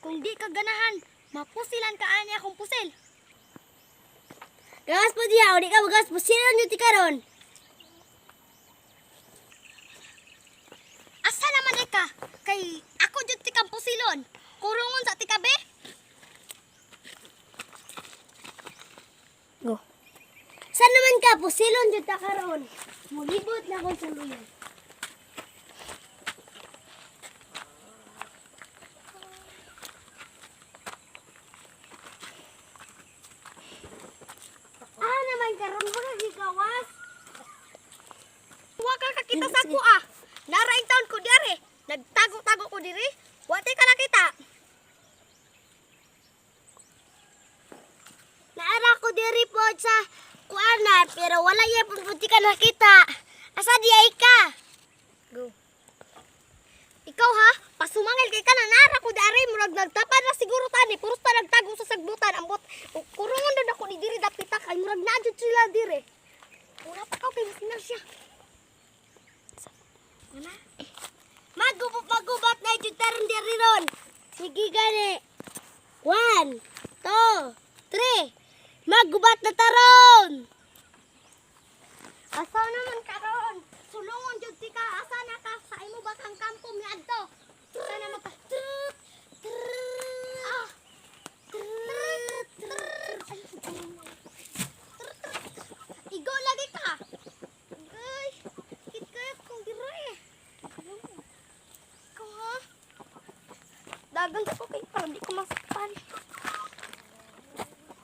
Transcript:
Kung di ka ganahan, mapusilan ka ani akong pusil. Gawas po diya, o di ka magas, pusilan nyo ti karon. Asa naman ka? Kay ako jud ti kang pusilon. Kurungon sa ti kabe. Go. Saan naman ka, pusilon dyan ta karon. Mulibot na ko sa luyan. Naman karon ba gigawas? Wa ka kakita sa ko ah. Naraing taon ko diri. Nagtago-tago ko diri. Wa ti ka nakita. Naara ko diri po sa kuanan, pero wala yan puti ka nakita. Asa diya ka? Go. Ikaw ha, pasumangil kay ka na nara ko dari murag nagtapad na siguro tani puros ta nagtago sa sagbutan ambot kurungon daw ako ni diri dapita kay murag na jud sila diri. Wala pa ka kay mas siya. Ana? Magubat na jud taron diri ron. Sige gani. 1, 2, 3. Magubat na taron. Asa naman karon? Sulungon jud ti ka asa na ka sa imo bakang kampo miadto. Sana maka Ah. Igo lagi ka. Ay, kit kong dire. Ikaw ha? Dagan ko kay para di ko masaktan.